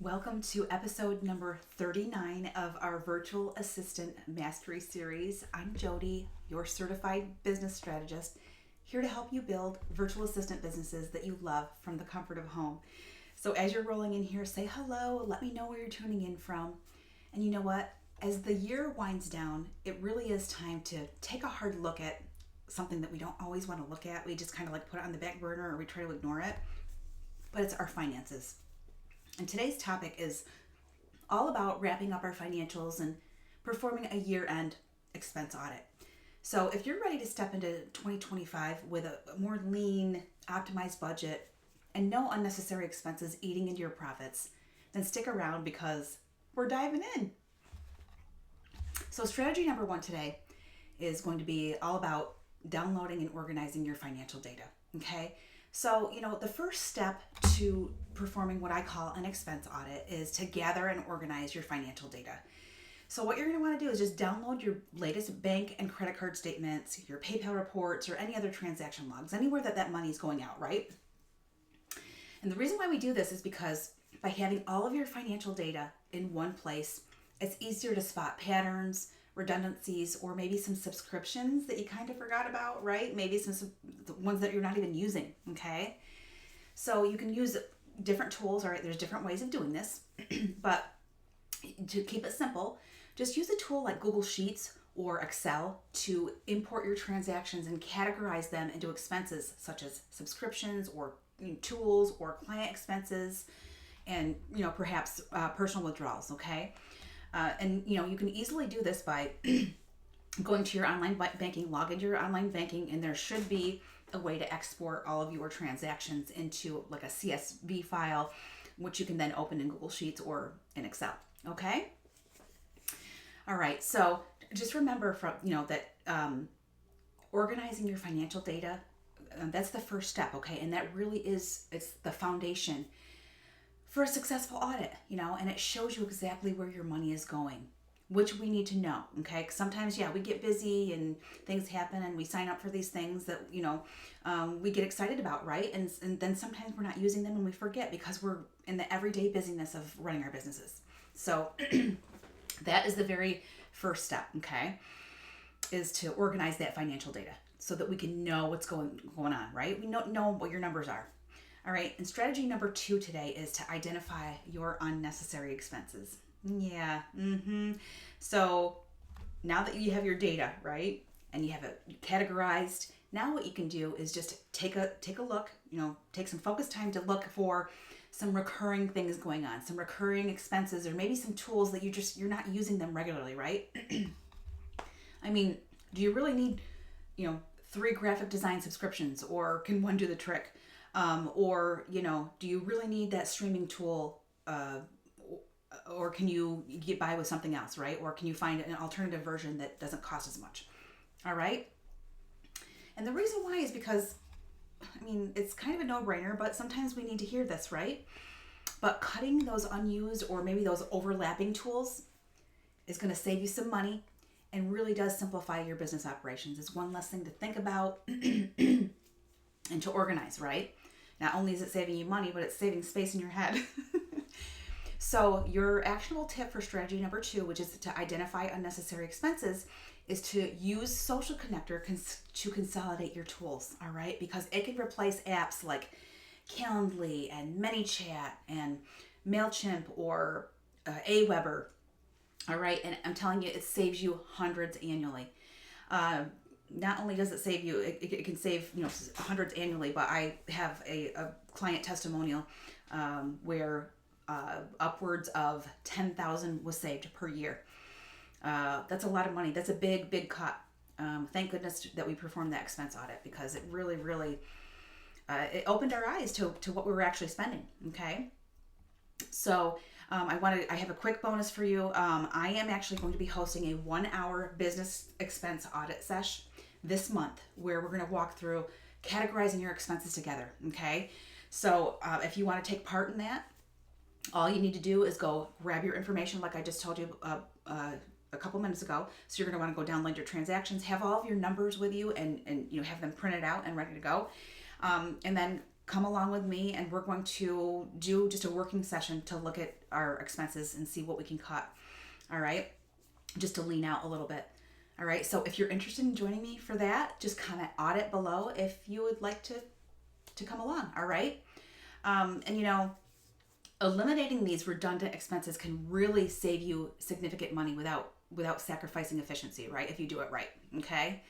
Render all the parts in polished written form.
Welcome to episode number 39 of our Virtual Assistant Mastery Series. I'm Jodi, your certified business strategist, here to help you build virtual assistant businesses that you love from the comfort of home. So as you're rolling in here, say hello, let me know where you're tuning in from. And you know what? As the year winds down, it really is time to take a hard look at something that we don't always want to look at. We just kind of like put it on the back burner or we try to ignore it. But it's our finances. And today's topic is all about wrapping up our financials and performing a year-end expense audit. So if you're ready to step into 2025 with a more lean, optimized budget and no unnecessary expenses eating into your profits, then stick around because we're diving in. So strategy number one today is going to be all about downloading and organizing your financial data, okay? So, the first step to performing what I call an expense audit is to gather and organize your financial data. So what you're going to want to do is just download your latest bank and credit card statements, your PayPal reports, or any other transaction logs, anywhere that money is going out, right? And the reason why we do this is because by having all of your financial data in one place, it's easier to spot patterns, redundancies, or maybe some subscriptions that you kind of forgot about, right? Maybe some the ones that you're not even using, okay? So you can use different tools, all right? There's different ways of doing this, but to keep it simple, just use a tool like Google Sheets or Excel to import your transactions and categorize them into expenses such as subscriptions or tools or client expenses and, perhaps personal withdrawals, okay? And you can easily do this by going to your online banking, log into your online banking, and there should be a way to export all of your transactions into like a CSV file, which you can then open in Google Sheets or in Excel. Okay. All right. So just remember that organizing your financial data, that's the first step. Okay. And that really it's the foundation for a successful audit, and it shows you exactly where your money is going, which we need to know, okay? 'Cause sometimes, we get busy and things happen and we sign up for these things that, we get excited about, right? And then sometimes we're not using them and we forget because we're in the everyday busyness of running our businesses. So that is the very first step, okay? Is to organize that financial data so that we can know what's going on, right? We know what your numbers are. All right, and strategy number 2 today is to identify your unnecessary expenses. So now that you have your data, right, and you have it categorized, now what you can do is just take a look, take some focus time to look for some recurring things going on, some recurring expenses, or maybe some tools that you're not using them regularly, right? I mean, do you really need, 3 graphic design subscriptions, or can one do the trick? Or, do you really need that streaming tool, or can you get by with something else, right? Or can you find an alternative version that doesn't cost as much? All right. And the reason why is because, it's kind of a no-brainer, but sometimes we need to hear this, right? But cutting those unused or maybe those overlapping tools is going to save you some money and really does simplify your business operations. It's one less thing to think about and to organize, right? Not only is it saving you money, but it's saving space in your head. So your actionable tip for strategy number 2, which is to identify unnecessary expenses, is to use Social Connector to consolidate your tools, all right? Because it can replace apps like Calendly and ManyChat and MailChimp or Aweber, all right? And I'm telling you, it saves you hundreds annually. Not only does it save you, it can save hundreds annually, but I have a client testimonial where upwards of 10,000 was saved per year. That's a lot of money. That's a big cut. Thank goodness that we performed that expense audit because it really it opened our eyes to what we were actually spending. Okay, so I have a quick bonus for you. I am actually going to be hosting a 1-hour business expense audit sesh this month where we're going to walk through categorizing your expenses together. Okay, so if you want to take part in that, all you need to do is go grab your information like I just told you a couple minutes ago. So you're going to want to go download your transactions, have all of your numbers with you and have them printed out and ready to go. And then come along with me and we're going to do just a working session to look at our expenses and see what we can cut. All right. Just to lean out a little bit. All right. So if you're interested in joining me for that, just comment audit below if you would like to come along. All right. And eliminating these redundant expenses can really save you significant money without sacrificing efficiency, right? If you do it right. Okay.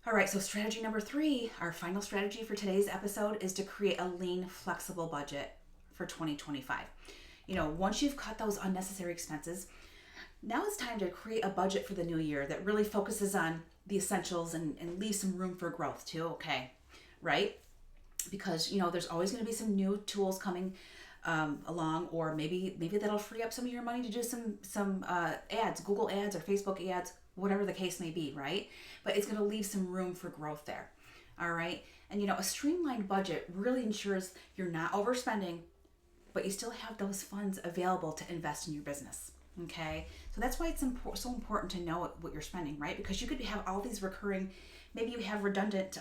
All right, so strategy number 3, our final strategy for today's episode, is to create a lean, flexible budget for 2025. Once you've cut those unnecessary expenses, now it's time to create a budget for the new year that really focuses on the essentials and leaves some room for growth too, okay? Right? Because, there's always going to be some new tools coming along, or maybe that'll free up some of your money to do some ads, Google ads or Facebook ads, whatever the case may be, right? But it's going to leave some room for growth there. All right. And a streamlined budget really ensures you're not overspending, but you still have those funds available to invest in your business. Okay. So that's why it's so important to know what you're spending, right? Because you could have all these recurring, maybe you have redundant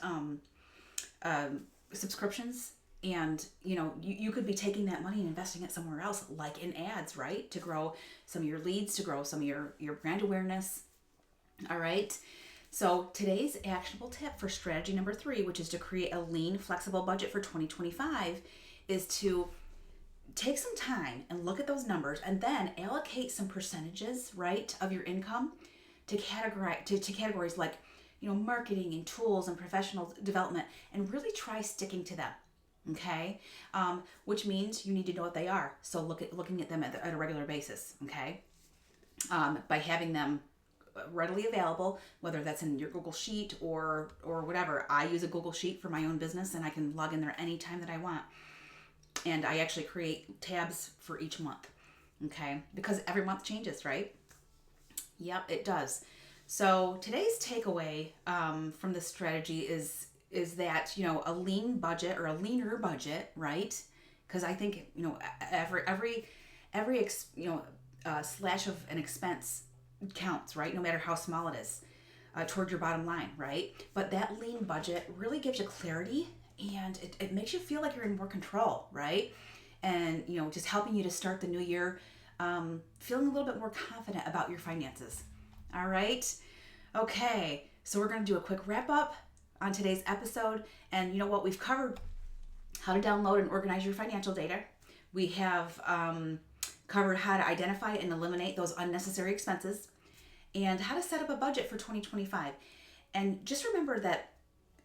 subscriptions, and you could be taking that money and investing it somewhere else, like in ads, right? To grow some of your leads, to grow some of your brand awareness. All right. So today's actionable tip for strategy number 3, which is to create a lean, flexible budget for 2025, is to take some time and look at those numbers and then allocate some percentages, right, of your income to categories like, marketing and tools and professional development, and really try sticking to them. Okay. Which means you need to know what they are. So looking at them at a regular basis. Okay. By having them readily available, whether that's in your Google Sheet or whatever. I use a Google Sheet for my own business, and I can log in there anytime that I want. And I actually create tabs for each month. Okay. Because every month changes, right? Yep, it does. So today's takeaway from this strategy is that, a lean budget, or a leaner budget, right? Because I think, every slash of an expense counts, right? No matter how small it is, toward your bottom line, right? But that lean budget really gives you clarity, and it makes you feel like you're in more control, right? And, just helping you to start the new year feeling a little bit more confident about your finances. All right. Okay. So we're going to do a quick wrap up on today's episode. And you know what? We've covered how to download and organize your financial data. We have covered how to identify and eliminate those unnecessary expenses, and how to set up a budget for 2025. And just remember that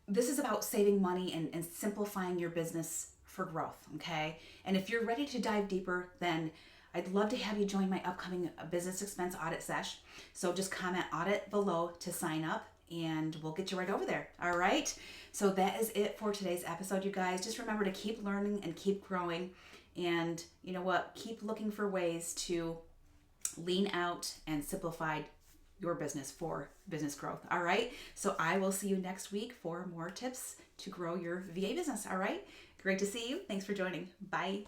this is about saving money and simplifying your business for growth, okay? And if you're ready to dive deeper, then I'd love to have you join my upcoming business expense audit sesh. So just comment audit below to sign up, and we'll get you right over there. All right? So that is it for today's episode, you guys. Just remember to keep learning and keep growing. And you know what? Keep looking for ways to lean out and simplify your business for business growth. All right? So I will see you next week for more tips to grow your VA business. All right? Great to see you. Thanks for joining. Bye.